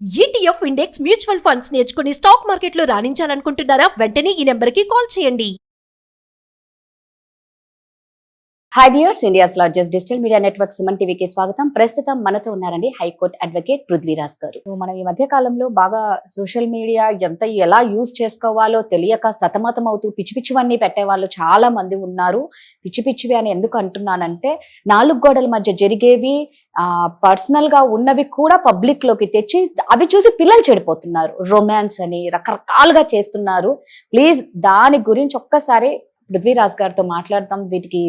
ETF index mutual funds నేర్చుకుని stock మార్కెట్లో రాణించాలనుకుంటున్నారా? వెంటనే ఈ నెంబర్కి కాల్ చేయండి. Hi viewers, India's largest digital media network Suman టీవీకి స్వాగతం. ప్రస్తుతం మనతో ఉన్నారండి హైకోర్టు అడ్వకేట్ పృథ్వీరాజ్ గారు. మనం ఈ మధ్య కాలంలో బాగా సోషల్ మీడియా ఎలా యూజ్ చేసుకోవాలో తెలియక సతమతం అవుతూ పిచ్చి పిచ్చివన్నీ పెట్టేవాళ్ళు చాలా మంది ఉన్నారు. పిచ్చి పిచ్చివి అని ఎందుకు అంటున్నానంటే, 4 గోడల మధ్య జరిగేవి పర్సనల్ గా ఉన్నవి కూడా పబ్లిక్ లోకి తెచ్చి అవి చూసి పిల్లలు చెడిపోతున్నారు. రొమాన్స్ అని రకరకాలుగా చేస్తున్నారు. ప్లీజ్ దాని గురించి ఒక్కసారి పృథ్వీరాజ్ గారితో మాట్లాడతాం. వీటికి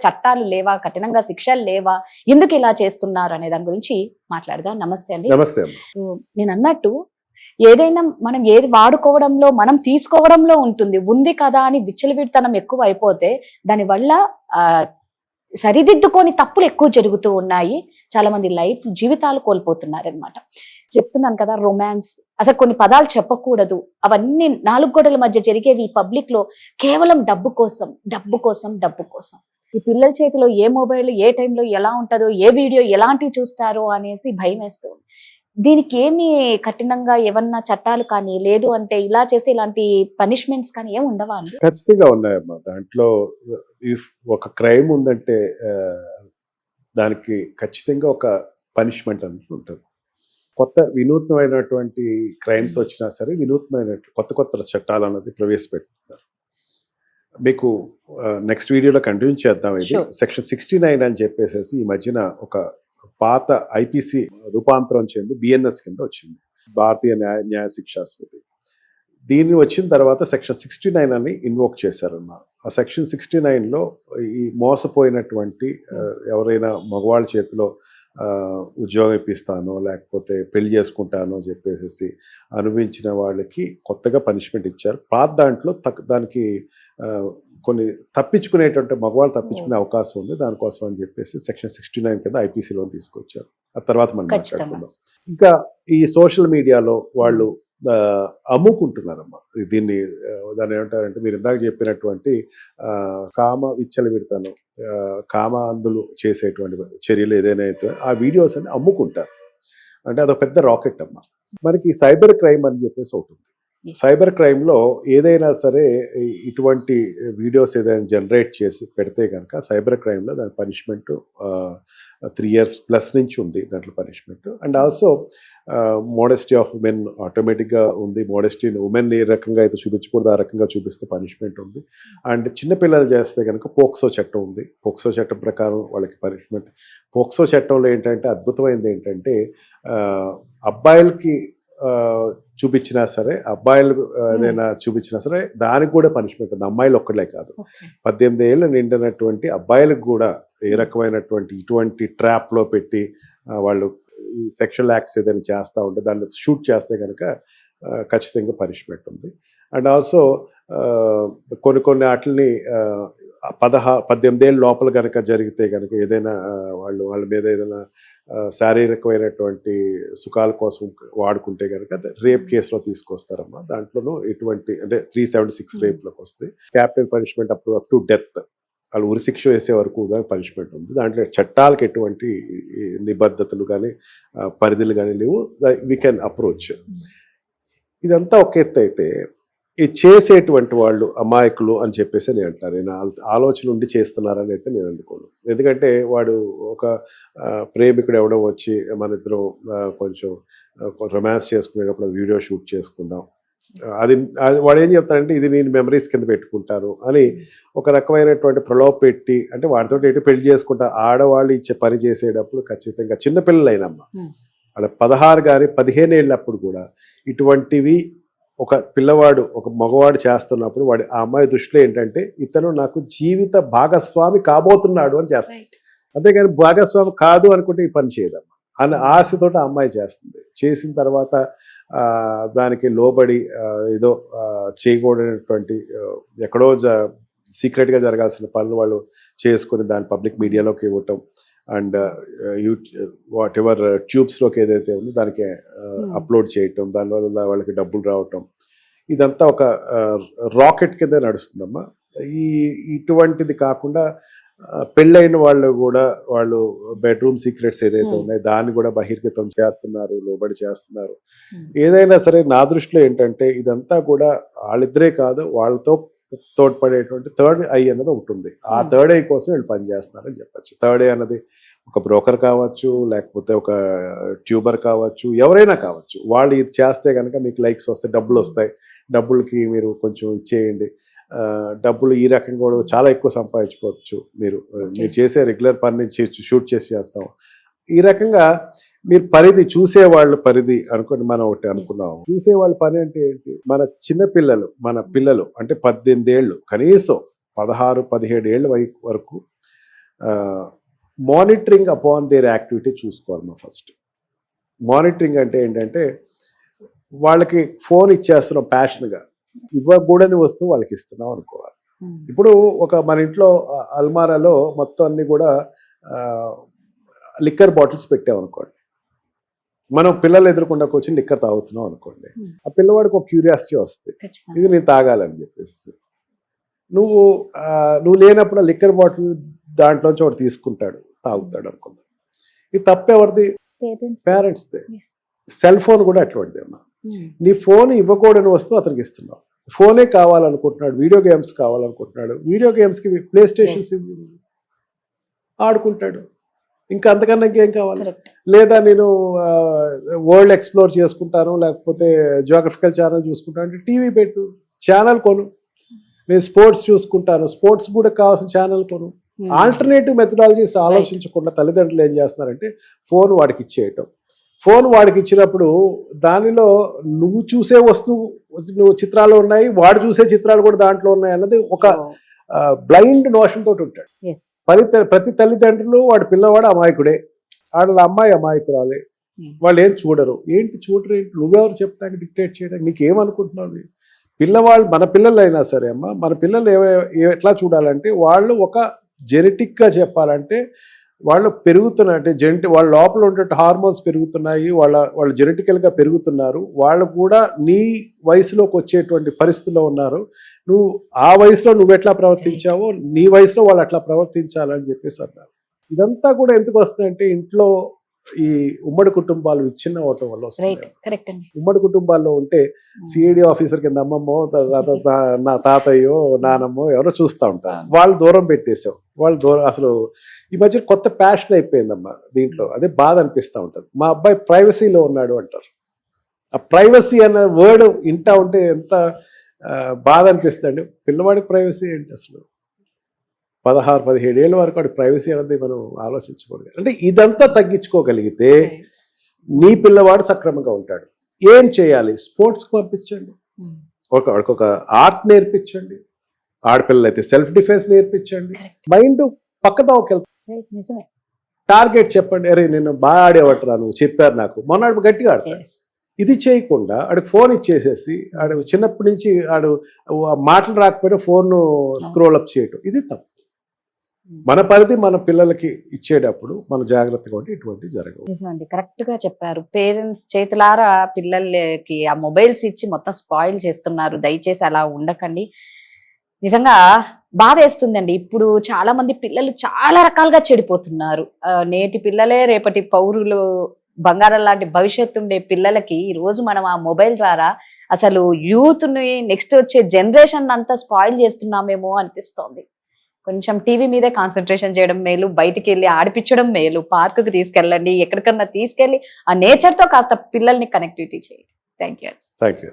చట్టాలు లేవా, కఠినంగా శిక్షలు లేవా, ఎందుకు ఇలా చేస్తున్నారు అనే దాని గురించి మాట్లాడదాం. నమస్తే అండి. నమస్తే. నేను అన్నట్టు ఏదైనా మనం ఏది వాడుకోవడంలో, మనం తీసుకోవడంలో ఉంది కదా అని విచ్చలవిడితనం ఎక్కువ అయిపోతే దానివల్ల సరిదిద్దుకొని తప్పులు ఎక్కువ జరుగుతూ ఉన్నాయి. చాలా మంది జీవితాలు కోల్పోతున్నారనమాట. చెప్తున్నాను కదా, రొమాన్స్, అసలు కొన్ని పదాలు చెప్పకూడదు, అవన్నీ 4 గోడల మధ్య జరిగేవి పబ్లిక్ లో కేవలం డబ్బు కోసం. ఈ పిల్లల చేతిలో ఏ మొబైల్ ఏ టైంలో ఎలా ఉంటుందో, ఏ వీడియో ఎలాంటివి చూస్తారో అనేసి భయం వేస్తుంది. దీనికి ఏమి కఠినంగా ఏమన్నా చట్టాలు కానీ, లేదు అంటే ఇలా చేస్తే ఇలాంటి పనిష్మెంట్స్ కానీ ఏమి ఉండవా అండి? ఖచ్చితంగా ఉన్నాయమ్మా. దాంట్లో ఒక క్రైమ్ ఉందంటే దానికి ఖచ్చితంగా ఒక పనిష్మెంట్ అనేది ఉంటుంది. కొత్త వినూత్నమైనటువంటి క్రైమ్స్ వచ్చినా సరే వినూత్నమైన కొత్త చట్టాలు అన్నది ప్రవేశపెట్టుతున్నారు. మీకు నెక్స్ట్ వీడియోలో కంటిన్యూ చేద్దాం. ఇది సెక్షన్ 69 అని చెప్పేసి ఈ మధ్యన ఒక పాత ఐపీసీ రూపాంతరం చెంది బిఎన్ఎస్ కింద వచ్చింది, భారతీయ న్యాయ శిక్షా స్మృతి. దీన్ని వచ్చిన తర్వాత సెక్షన్ 69 అని ఇన్వోక్ చేశారన్నమాట. ఆ సెక్షన్ 69లో ఈ మోసపోయినటువంటి ఎవరైనా మగవాళ్ళ చేతిలో ఉద్యోగం ఇప్పిస్తానో లేకపోతే పెళ్లి చేసుకుంటానో చెప్పేసి అనుభవించిన వాళ్ళకి కొత్తగా పనిష్మెంట్ ఇచ్చారు. పాత దాంట్లో దానికి కొన్ని తప్పించుకునేటువంటి మగవాళ్ళు తప్పించుకునే అవకాశం ఉంది. దానికోసం అని చెప్పేసి సెక్షన్ 69 కింద ఐపీసీలో తీసుకొచ్చారు. ఆ తర్వాత మనం మాట్లాడుకుందాం. ఇంకా ఈ సోషల్ మీడియాలో వాళ్ళు అమ్ముకుంటున్నారమ్మా దీన్ని. దాన్ని ఏమంటారంటే, మీరు ఇందాక చెప్పినటువంటి కామ విచ్చలవిడతనం, కామ అందులు చేసేటువంటి చర్యలు ఏదైనా అయితే ఆ వీడియోస్ అని అమ్ముకుంటారు. అంటే అదొక పెద్ద రాకెట్ అమ్మా. మనకి సైబర్ క్రైమ్ అని చెప్పేసి ఉంటుంది. సైబర్ క్రైమ్లో ఏదైనా సరే ఇటువంటి వీడియోస్ ఏదైనా జనరేట్ చేసి పెడితే కనుక సైబర్ క్రైమ్లో దాని పనిష్మెంట్ 3 years ప్లస్ నుంచి ఉంది దాంట్లో punishment. And also modesty of women ఆటోమేటిక్గా ఉంది. మోడెస్టీ ఉమెన్ ఏ రకంగా అయితే చూపించకూడదు ఆ రకంగా చూపిస్తే పనిష్మెంట్ ఉంది. అండ్ చిన్నపిల్లలు చేస్తే కనుక పోక్సో చట్టం ఉంది. పోక్సో చట్టం ప్రకారం వాళ్ళకి పనిష్మెంట్. పోక్సో చట్టంలో ఏంటంటే అద్భుతమైనది ఏంటంటే, అబ్బాయిలకి చూపించినా సరే, అబ్బాయిలు ఏదైనా చూపించినా సరే దానికి కూడా పనిష్మెంట్ ఉంది. అమ్మాయిలు ఒక్కడే కాదు, 18 ఏళ్ళు నిండినటువంటి అబ్బాయిలకు కూడా ఏ రకమైనటువంటి ఇటువంటి ట్రాప్లో పెట్టి వాళ్ళు ఈ సెక్షువల్ యాక్ట్స్ ఏదైనా చేస్తూ ఉంటే దాన్ని షూట్ చేస్తే కనుక ఖచ్చితంగా పనిష్మెంట్ ఉంది. అండ్ ఆల్సో కొన్ని వాటిని 18 ఏళ్ళ లోపల కనుక జరిగితే కనుక ఏదైనా వాళ్ళ మీద ఏదైనా శారీరకమైనటువంటి సుఖాల కోసం వాడుకుంటే కనుక రేప్ కేసులో తీసుకొస్తారమ్మా. దాంట్లోనూ ఎటువంటి అంటే 376 రేప్లోకి వస్తాయి. Capital punishment up to death, వాళ్ళు ఉరిశిక్ష వేసే వరకు పనిష్మెంట్ ఉంది. దాంట్లో చట్టాలకు ఎటువంటి నిబద్ధతలు కానీ పరిధులు కానీ లేవు. We can approach. ఇదంతా ఒక ఎత్తు అయితే, ఇది చేసేటువంటి వాళ్ళు అమాయకులు అని చెప్పేసి నేను అంటాను. నేను ఆలోచన ఉండి చేస్తున్నారని అయితే నేను అనుకోను. ఎందుకంటే వాడు ఒక ప్రేమికుడు ఎవడో వచ్చి మన ఇద్దరం కొంచెం రొమాన్స్ చేసుకునేటప్పుడు వీడియో షూట్ చేసుకుందాం, అది వాడు ఏం చెప్తాడంటే ఇది నేను మెమరీస్ కింద పెట్టుకుంటాను అని ఒక రకమైనటువంటి ప్రలోభ పెట్టి, అంటే వాడితో ఎటు పెళ్లి చేసుకుంటా. ఆడవాళ్ళు ఇచ్చే పని చేసేటప్పుడు ఖచ్చితంగా చిన్నపిల్లలైనమ్మా, వాళ్ళ 16 కానీ 15 ఏళ్ళప్పుడు కూడా ఇటువంటివి ఒక పిల్లవాడు ఒక మగవాడు చేస్తున్నప్పుడు ఆ అమ్మాయి దృష్టిలో ఏంటంటే ఇతను నాకు జీవిత భాగస్వామి కాబోతున్నాడు అని చేస్తుంది. అంతేగాని భాగస్వామి కాదు అనుకుంటే ఈ పని చేయదమ్మా అన్న ఆశతో ఆ అమ్మాయి చేస్తుంది. చేసిన తర్వాత దానికి లోబడి ఏదో చేయకూడనటువంటి ఎక్కడో సీక్రెట్గా జరగాల్సిన పనులు వాళ్ళు చేసుకుని దాన్ని పబ్లిక్ మీడియాలోకి ఇవ్వటం, అండ్ వాట్ ఎవర్ ట్యూబ్స్లోకి ఏదైతే ఉందో దానికి అప్లోడ్ చేయటం, దానివల్ల వాళ్ళకి డబ్బులు రావటం, ఇదంతా ఒక రాకెట్ కింద నడుస్తుందమ్మా. ఇటువంటిది కాకుండా పెళ్ళైన వాళ్ళు కూడా వాళ్ళు బెడ్రూమ్ సీక్రెట్స్ ఏదైతే ఉన్నాయో దాన్ని కూడా బహిర్గతం చేస్తున్నారు, లోబడి చేస్తున్నారు. ఏదైనా సరే నా దృష్టిలో ఏంటంటే ఇదంతా కూడా వాళ్ళిద్దరే కాదు, వాళ్ళతో తోడ్పడేటువంటి థర్డ్ ఐ అన్నది ఉంటుంది. ఆ థర్డ్ ఐ కోసం వీళ్ళు పనిచేస్తున్నారని చెప్పచ్చు. థర్డ్ ఐ అన్నది ఒక బ్రోకర్ కావచ్చు, లేకపోతే ఒక ట్యూబర్ కావచ్చు, ఎవరైనా కావచ్చు. వాళ్ళు ఇది చేస్తే కనుక మీకు లైక్స్ వస్తాయి, డబ్బులు వస్తాయి, డబ్బులకి మీరు కొంచెం ఇచ్చేయండి, డబ్బులు ఈ రకంగా కూడా చాలా ఎక్కువ సంపాదించుకోవచ్చు. మీరు చేసే రెగ్యులర్ పని షూట్ చేస్తాం. ఈ రకంగా మీరు పరిధి చూసేవాళ్ళ పరిధి అనుకుని మనం ఒకటి అనుకున్నాము. చూసేవాళ్ళ పని అంటే ఏంటి? మన చిన్న పిల్లలు, మన పిల్లలు అంటే 18 ఏళ్ళు, కనీసం 16-17 ఏళ్ళ వరకు మానిటరింగ్ అపాన్ దేర్ యాక్టివిటీ చూసుకోవాలి. మా ఫస్ట్ మానిటరింగ్ అంటే ఏంటంటే వాళ్ళకి ఫోన్ ఇచ్చేస్తున్నాం ప్యాషన్గా, ఇవ్వకూడని వస్తువు వాళ్ళకి ఇస్తున్నాం అనుకోవాలి. ఇప్పుడు మన ఇంట్లో అల్మారాలో మొత్తం అన్ని కూడా లిక్కర్ బాటిల్స్ పెట్టామనుకోండి, మనం పిల్లలు ఎదురుకుండా వచ్చి లిక్కర్ తాగుతున్నాం అనుకోండి, ఆ పిల్లవాడికి ఒక క్యూరియాసిటీ వస్తుంది, ఇది నేను తాగాలని చెప్పేసి. నువ్వు లేనప్పుడు ఆ లిక్కర్ బాటిల్ దాంట్లోంచి ఒకటి తీసుకుంటాడు, తాగుతాడు అనుకుందాం. ఇది తప్పెవరిది? పేరెంట్స్దే. సెల్ ఫోన్ కూడా అటువంటిది అమ్మా. నీ ఫోన్ ఇవ్వకూడని వస్తువు అతనికి ఇస్తున్నావు. ఫోనే కావాలనుకుంటున్నాడు, వీడియో గేమ్స్ కావాలనుకుంటున్నాడు, వీడియో గేమ్స్కి ప్లే స్టేషన్స్ ఆడుకుంటాడు. ఇంకా అంతకన్నా ఇంకేం కావాలి? లేదా నేను వరల్డ్ ఎక్స్ప్లోర్ చేసుకుంటాను, లేకపోతే జియోగ్రఫికల్ ఛానల్ చూసుకుంటాను అంటే టీవీ పెట్టు, ఛానల్ కొను. నేను స్పోర్ట్స్ చూసుకుంటాను, స్పోర్ట్స్ కూడా కావాల్సిన ఛానల్ కొను. ఆల్టర్నేటివ్ మెథడాలజీస్ ఆలోచించకుండా తల్లిదండ్రులు ఏం చేస్తున్నారంటే ఫోన్ వాడికి ఇచ్చేయటం. ఫోన్ వాడికి ఇచ్చినప్పుడు దానిలో నువ్వు చూసే వస్తువు చిత్రాలు ఉన్నాయి, వాడు చూసే చిత్రాలు కూడా దాంట్లో ఉన్నాయి అన్నది ఒక బ్లైండ్ నోషన్ తోటి ఉంటాడు. ప్రతి తల్లిదండ్రులు వాడి పిల్లవాడు అమాయకుడే, వాళ్ళ అమ్మాయి అమాయకురాలే. వాళ్ళు ఏం చూడరు. చూడరు ఏంటి? నువ్వెవరు చెప్పడానికి, డిక్టేట్ చేయడానికి? నీకేమనుకుంటున్నావు? పిల్లవాళ్ళు, మన పిల్లలు అయినా సరే అమ్మ, మన పిల్లలు ఎట్లా చూడాలంటే వాళ్ళు ఒక జెనెటిక్గా చెప్పాలంటే వాళ్ళు పెరుగుతున్నట్టు వాళ్ళ లోపల ఉండే హార్మోన్స్ పెరుగుతున్నాయి, వాళ్ళు జెనెటికల్గా పెరుగుతున్నారు, వాళ్ళు కూడా నీ వయసులోకి వచ్చేటువంటి పరిస్థితిలో ఉన్నారు. నువ్వు ఆ వయసులో నువ్వు ఎట్లా ప్రవర్తించావో నీ వయసులో వాళ్ళు అట్లా ప్రవర్తించాలని చెప్పేసి అన్నారు. ఇదంతా కూడా ఎందుకు వస్తుందంటే ఇంట్లో ఈ ఉమ్మడి కుటుంబాలు విచ్ఛిన్నం అవటం వల్ల వస్తుంది. ఉమ్మడి కుటుంబాల్లో ఉంటే సిఐడి ఆఫీసర్ కింద అమ్మమ్మో, నా తాతయ్యో, నానమ్మో ఎవరో చూస్తూ ఉంటారు. వాళ్ళు దూరం పెట్టేసావు, వాళ్ళు దూరం. అసలు ఈ మధ్య కొత్త ప్యాషన్ అయిపోయిందమ్మా దీంట్లో. అదే బాధ అనిపిస్తూ ఉంటుంది. మా అబ్బాయి ప్రైవసీలో ఉన్నాడు అంటారు. ఆ ప్రైవసీ అన్న వర్డ్ ఇంటా ఉంటే ఎంత బాధ అనిపిస్తుంది. పిల్లవాడికి ప్రైవసీ ఏంటి అసలు? 16-17 ఏళ్ళ వరకు వాడి ప్రైవసీ అనేది మనం ఆలోచించకూడదు. అంటే ఇదంతా తగ్గించుకోగలిగితే నీ పిల్లవాడు సక్రమంగా ఉంటాడు. ఏం చేయాలి? స్పోర్ట్స్కి పంపించండి, ఒక ఆర్ట్ నేర్పించండి, ఆడపిల్లలు అయితే సెల్ఫ్ డిఫెన్స్ నేర్పించండి, మైండ్ పక్కదాకి వెళ్తాను. టార్గెట్ చెప్పండి, అరే నేను బాగా ఆడేవట్రా, నువ్వు చెప్పారు నాకు, మొన్న గట్టిగా ఆడతాడు. ఇది చేయకుండా ఆడికి ఫోన్ ఇచ్చేసేసి ఆడు చిన్నప్పటి నుంచి ఆడు మాటలు రాకపోయినా ఫోన్ స్క్రోల్ అప్ చేయటం, ఇది తప్పు. మన పరిధి మన పిల్లలకి ఇచ్చేటప్పుడు మన జాగ్రత్తగా ఉంటే ఇటువంటి జరగవు. నిజమండి, కరెక్ట్ గా చెప్పారు. పేరెంట్స్ చేతులారా పిల్లలకి ఆ మొబైల్స్ ఇచ్చి మొత్తం స్పాయిల్ చేస్తున్నారు. దయచేసి అలా ఉండకండి. నిజంగా బాధ వేస్తుందండి. ఇప్పుడు చాలా మంది పిల్లలు చాలా రకాలుగా చెడిపోతున్నారు. నేటి పిల్లలే రేపటి పౌరులు, బంగారం లాంటి భవిష్యత్తు ఉండే పిల్లలకి ఈ రోజు మనం ఆ మొబైల్ ద్వారా అసలు యూత్ ని, నెక్స్ట్ వచ్చే జనరేషన్ అంతా స్పాయిల్ చేస్తున్నామేమో అనిపిస్తోంది. కొంచెం టీవీ మీదే కాన్సన్ట్రేషన్ చేయడం మేలు, బయటికి వెళ్ళి ఆడిపించడం మేలు, పార్కుకి తీసుకెళ్ళండి, ఎక్కడికన్నా తీసుకెళ్ళి ఆ నేచర్తో కాస్త పిల్లల్ని కనెక్టివిటీ చేయండి. Thank you.